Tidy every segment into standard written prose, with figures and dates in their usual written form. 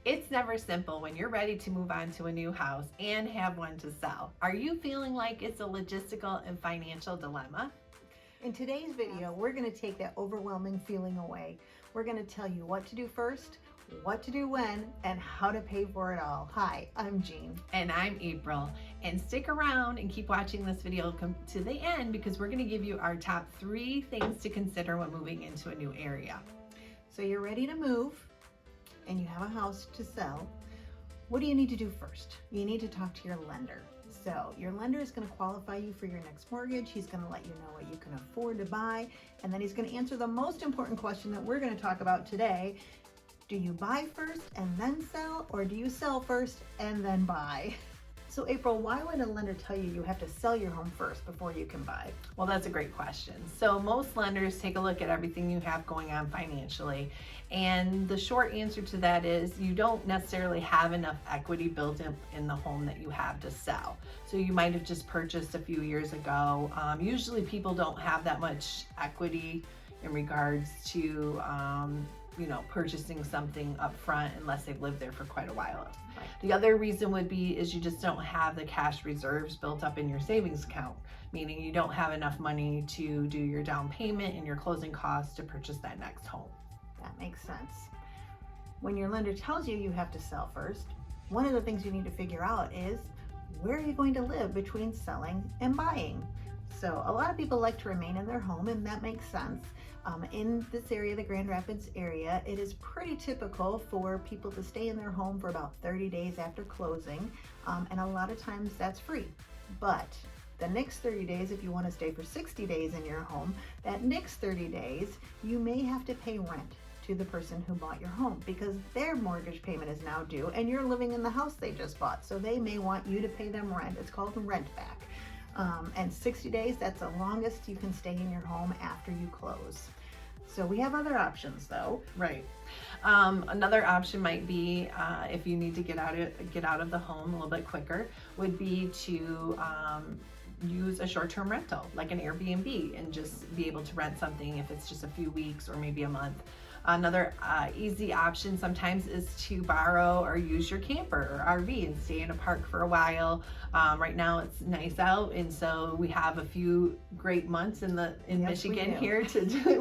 It's never simple when you're ready to move on to a new house and have one to sell. Are you feeling like it's a logistical and financial dilemma? In today's video, we're going to take that overwhelming feeling away. We're going to tell you what to do first, what to do when, and how to pay for it all. Hi, I'm Jean. And I'm April. And stick around and keep watching this video to the end because we're going to give you our top 3 things to consider when moving into a new area. So you're ready to move and you have a house to sell. What do you need to do first? You need to talk to your lender. So your lender is going to qualify you for your next mortgage. He's going to let you know what you can afford to buy. And then he's going to answer the most important question that we're going to talk about today. Do you buy first and then sell, or do you sell first and then buy? So April, why would a lender tell you you have to sell your home first before you can buy? Well, that's a great question. So most lenders take a look at everything you have going on financially. And the short answer to that is you don't necessarily have enough equity built in the home that you have to sell. So you might have just purchased a few years ago. Usually people don't have that much equity in regards to purchasing something up front unless they've lived there for quite a while. Right. The other reason would be is you just don't have the cash reserves built up in your savings account, meaning you don't have enough money to do your down payment and your closing costs to purchase that next home. That makes sense. When your lender tells you you have to sell first, one of the things you need to figure out is where are you going to live between selling and buying? So a lot of people like to remain in their home, and that makes sense. In this area, the Grand Rapids area, it is pretty typical for people to stay in their home for about 30 days after closing, and a lot of times that's free. But the next 30 days, if you want to stay for 60 days in your home, that next 30 days, you may have to pay rent to the person who bought your home because their mortgage payment is now due and you're living in the house they just bought. So they may want you to pay them rent. It's called rent back. And 60 days, that's the longest you can stay in your home after you close. So we have other options though. Right. Another option might be if you need to get out of the home a little bit quicker would be to use a short-term rental like an Airbnb and just be able to rent something if it's just a few weeks or maybe a month. Another easy option sometimes is to borrow or use your camper or RV and stay in a park for a while. Right now it's nice out, and so we have a few great months in Michigan here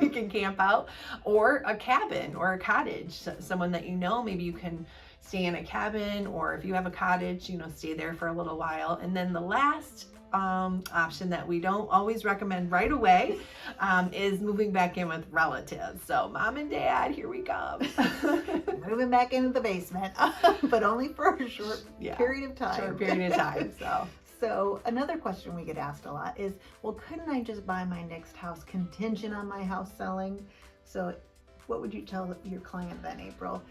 we can camp out, or a cabin or a cottage. Someone that you know, maybe you can stay in a cabin, or if you have a cottage, stay there for a little while. And then the last option that we don't always recommend right away is moving back in with relatives. So mom and dad, here we come. Moving back into the basement, but only for a short period of time. Short period of time. So another question we get asked a lot is, well, couldn't I just buy my next house contingent on my house selling? So what would you tell your client then, April?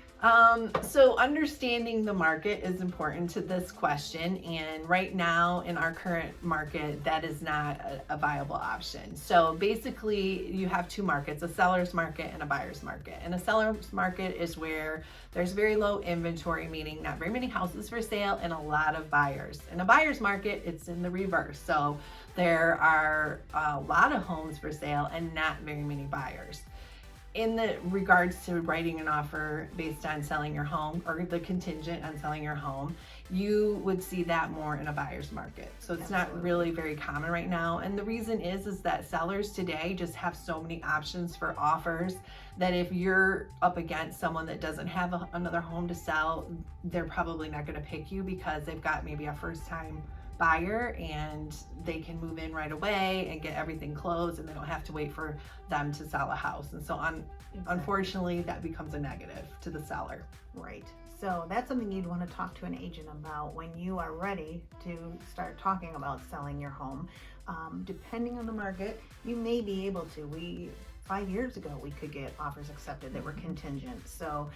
So understanding the market is important to this question, and right now in our current market, that is not a viable option. So basically you have 2 markets, a seller's market and a buyer's market. And a seller's market is where there's very low inventory, meaning not very many houses for sale and a lot of buyers. In a buyer's market, it's in the reverse. So there are a lot of homes for sale and not very many buyers. In the regards to writing an offer based on selling your home or the contingent on selling your home, you would see that more in a buyer's market. So it's not really very common right now. And the reason is that sellers today just have so many options for offers that if you're up against someone that doesn't have another home to sell, they're probably not going to pick you because they've got maybe a first-time buyer and they can move in right away and get everything closed, and they don't have to wait for them to sell a house. And so unfortunately that becomes a negative to the seller. Right. So that's something you'd want to talk to an agent about when you are ready to start talking about selling your home. Depending on the market, you may be able to. 5 years ago we could get offers accepted that were contingent. So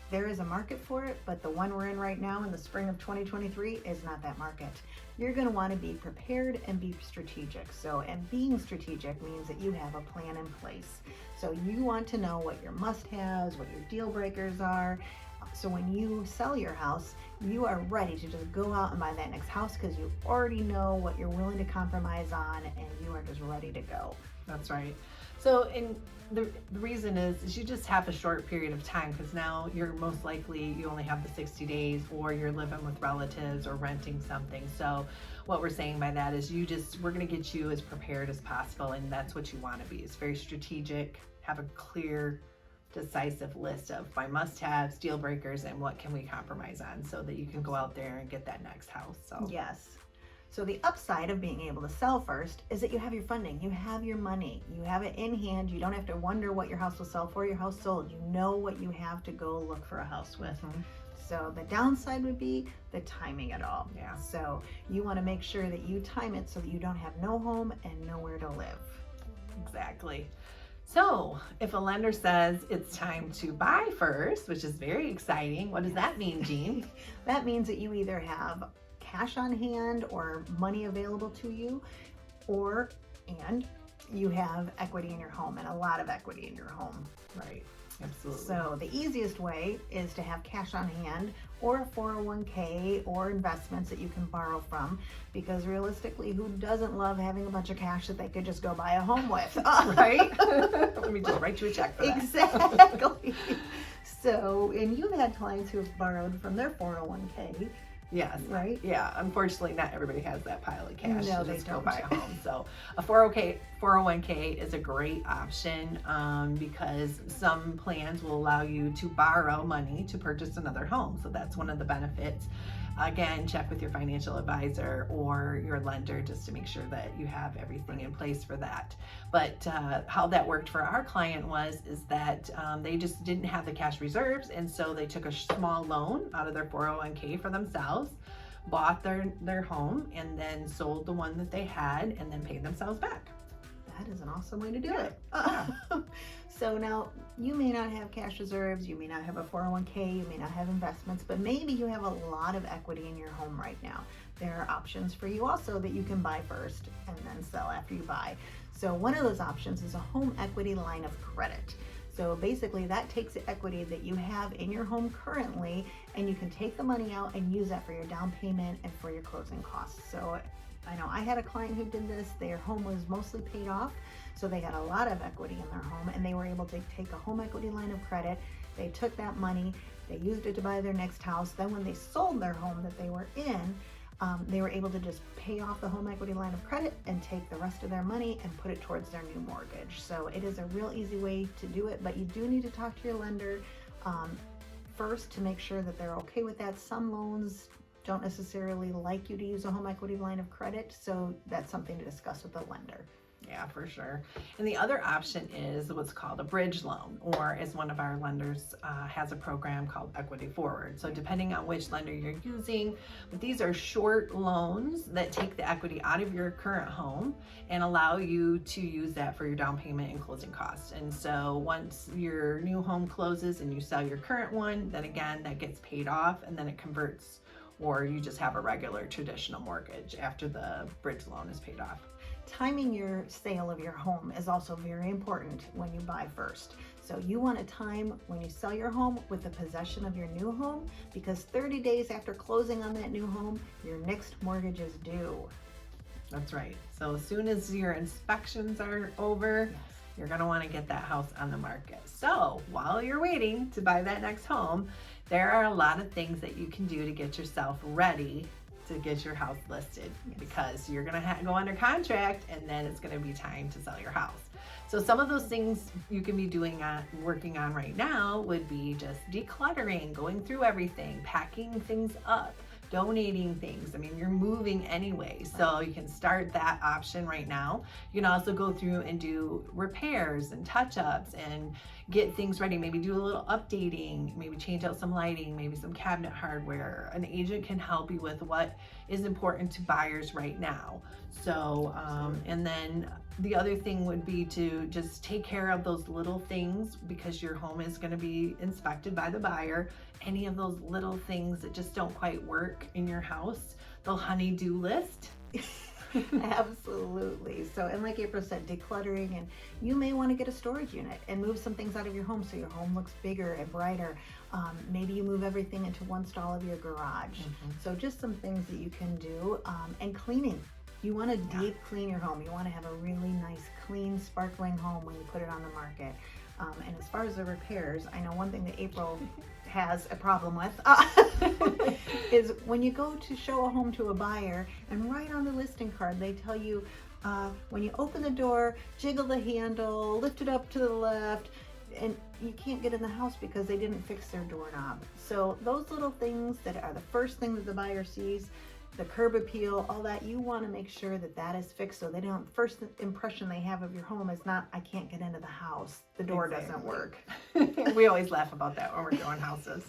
there is a market for it, but the one we're in right now in the spring of 2023 is not that market. You're going to want to be prepared and be strategic. And being strategic means that you have a plan in place. So you want to know what your must-haves, what your deal breakers are. So when you sell your house, you are ready to just go out and buy that next house because you already know what you're willing to compromise on and you are just ready to go. That's right. So, the reason is you just have a short period of time, because now you're most likely you only have the 60 days, or you're living with relatives or renting something. So what we're saying by that is we're going to get you as prepared as possible, and that's what you want to be. It's very strategic, have a clear, decisive list of my must-haves, deal breakers, and what can we compromise on, so that you can go out there and get that next house. So Yes. So the upside of being able to sell first is that you have your funding, you have your money, you have it in hand. You don't have to wonder what your house will sell for. Your house sold. You know what you have to go look for a house with. So the downside would be the timing at all. Yeah. So you want to make sure that you time it so that you don't have no home and nowhere to live. Exactly. So if a lender says it's time to buy first, which is very exciting, what does that mean, Jean? That means that you either have cash on hand or money available to you, and you have equity in your home, and a lot of equity in your home. Right. Absolutely. So the easiest way is to have cash on hand, or a 401k, or investments that you can borrow from, because realistically, who doesn't love having a bunch of cash that they could just go buy a home with? Right? Let me just write you a check for that. Exactly. So, and you've had clients who have borrowed from their 401k. Yes. Right? Yeah. Unfortunately, not everybody has that pile of cash No, to they just go don't. buy a home. So a 401k is a great option, because some plans will allow you to borrow money to purchase another home. So that's one of the benefits. Again, check with your financial advisor or your lender just to make sure that you have everything in place for that. But how that worked for our client is that they just didn't have the cash reserves, and so they took a small loan out of their 401k for themselves, bought their home, and then sold the one that they had, and then paid themselves back. That is an awesome way to do Yeah. it. Yeah. So now you may not have cash reserves, you may not have a 401k, you may not have investments, but maybe you have a lot of equity in your home right now. There are options for you also that you can buy first and then sell after you buy. So one of those options is a home equity line of credit. So basically that takes the equity that you have in your home currently, and you can take the money out and use that for your down payment and for your closing costs. So I know I had a client who did this. Their home was mostly paid off, so they had a lot of equity in their home, and they were able to take a home equity line of credit. They took that money, they used it to buy their next house. Then when they sold their home that they were in, they were able to just pay off the home equity line of credit and take the rest of their money and put it towards their new mortgage. So it is a real easy way to do it, but you do need to talk to your lender first to make sure that they're okay with that. Some loans don't necessarily like you to use a home equity line of credit, so that's something to discuss with the lender. Yeah, for sure. And the other option is what's called a bridge loan, or as one of our lenders has a program called Equity Forward. So depending on which lender you're using, but these are short loans that take the equity out of your current home and allow you to use that for your down payment and closing costs. And so once your new home closes and you sell your current one, then again, that gets paid off, and then it converts, or you just have a regular traditional mortgage after the bridge loan is paid off. Timing your sale of your home is also very important when you buy first. So you want to time when you sell your home with the possession of your new home, because 30 days after closing on that new home, your next mortgage is due. That's right. So as soon as your inspections are over, you're going to want to get that house on the market. So while you're waiting to buy that next home, there are a lot of things that you can do to get yourself ready to get your house listed, because you're going to go under contract, and then it's going to be time to sell your house. So some of those things you can be working on right now would be just decluttering, going through everything, packing things up, donating things. I mean, you're moving anyway, so you can start that option right now. You can also go through and do repairs and touch-ups and get things ready. Maybe do a little updating, maybe change out some lighting, maybe some cabinet hardware. An agent can help you with what is important to buyers right now. So, and then the other thing would be to just take care of those little things, because your home is going to be inspected by the buyer. Any of those little things that just don't quite work in your house, the honey-do list. Absolutely. So, and like April said, decluttering, and you may want to get a storage unit and move some things out of your home so your home looks bigger and brighter. Maybe you move everything into one stall of your garage. So just some things that you can do, and cleaning. You want to deep clean your home. You want to have a really nice, clean, sparkling home when you put it on the market. And as far as the repairs, I know one thing that April has a problem with is when you go to show a home to a buyer and right on the listing card, they tell you when you open the door, jiggle the handle, lift it up to the left, and you can't get in the house because they didn't fix their doorknob. So those little things that are the first thing that the buyer sees, the curb appeal, all that, you want to make sure that that is fixed so they don't, first impression they have of your home is not, I can't get into the house, the door doesn't work. We always laugh about that when we're showing houses.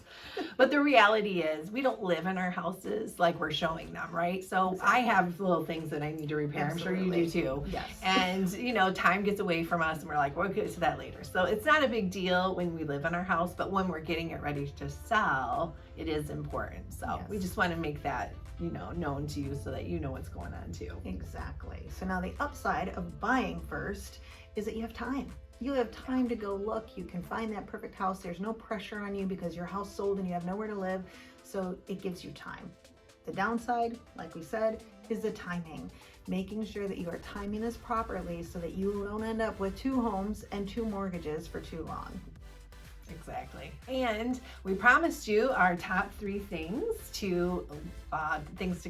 But the reality is we don't live in our houses like we're showing them, right? So Exactly. I have little things that I need to repair. Absolutely. I'm sure you do too. Yes. And time gets away from us and we're like, we'll get to that later. So it's not a big deal when we live in our house, but when we're getting it ready to sell, it is important. So we just want to make that known to you so that you know what's going on too. Exactly. So now the upside of buying first is that you have time. You have time to go look. You can find that perfect house. There's no pressure on you because your house sold and you have nowhere to live. So it gives you time. The downside, like we said, is the timing. Making sure that you are timing this properly so that you don't end up with 2 homes and 2 mortgages for too long. Exactly. And we promised you our top 3 things to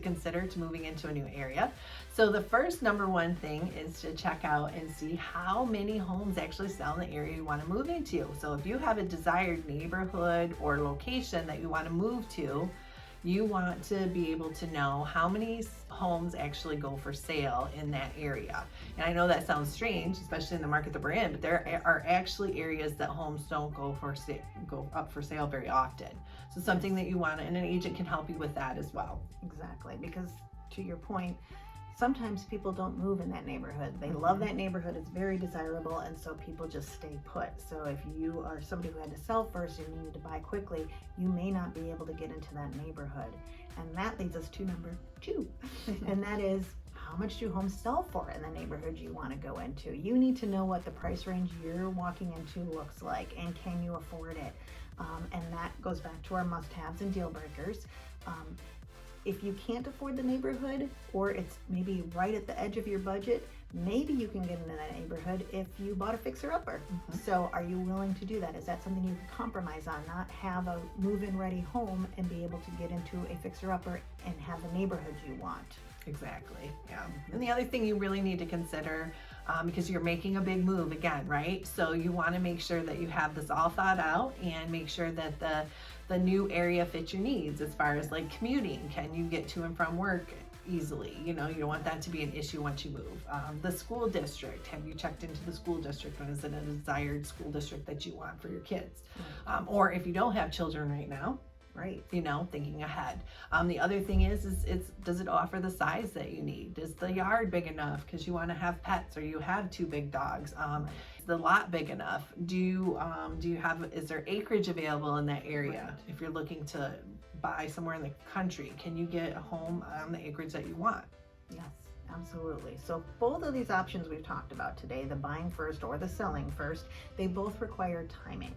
consider to moving into a new area. So the first number 1 thing is to check out and see how many homes actually sell in the area you want to move into. So if you have a desired neighborhood or location that you want to move to, you want to be able to know how many homes actually go for sale in that area. And I know that sounds strange, especially in the market that we're in, but there are actually areas that homes don't go up for sale very often. So something that you want, and an agent can help you with that as well. Exactly, because to your point, sometimes people don't move in that neighborhood. They love that neighborhood, it's very desirable, and so people just stay put. So if you are somebody who had to sell first and you need to buy quickly, you may not be able to get into that neighborhood. And that leads us to number 2, and that is, how much do homes sell for in the neighborhood you want to go into? You need to know what the price range you're walking into looks like, and can you afford it? And that goes back to our must-haves and deal breakers. If you can't afford the neighborhood, or it's maybe right at the edge of your budget, maybe you can get into that neighborhood if you bought a fixer-upper. So are you willing to do that? Is that something you can compromise on, not have a move-in ready home and be able to get into a fixer-upper and have the neighborhood you want? Exactly, yeah. And the other thing you really need to consider, because you're making a big move again, right? So you want to make sure that you have this all thought out and make sure that the new area fits your needs as far as like commuting. Can you get to and from work easily? You don't want that to be an issue once you move. The school district, have you checked into the school district? And is it a desired school district that you want for your kids? Or if you don't have children right now, right? Thinking ahead. The other thing is does it offer the size that you need? Is the yard big enough because you want to have pets or you have 2 big dogs? Is the lot big enough? Is there acreage available in that area? Right. If you're looking to buy somewhere in the country, can you get a home on the acreage that you want? Yes, absolutely. So both of these options we've talked about today, the buying first or the selling first, they both require timing.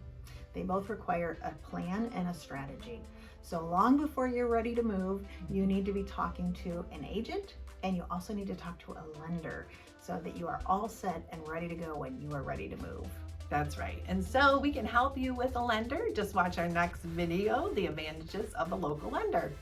They both require a plan and a strategy. So long before you're ready to move, you need to be talking to an agent, and you also need to talk to a lender so that you are all set and ready to go when you are ready to move. That's right. And so we can help you with a lender. Just watch our next video, The Advantages of a Local Lender.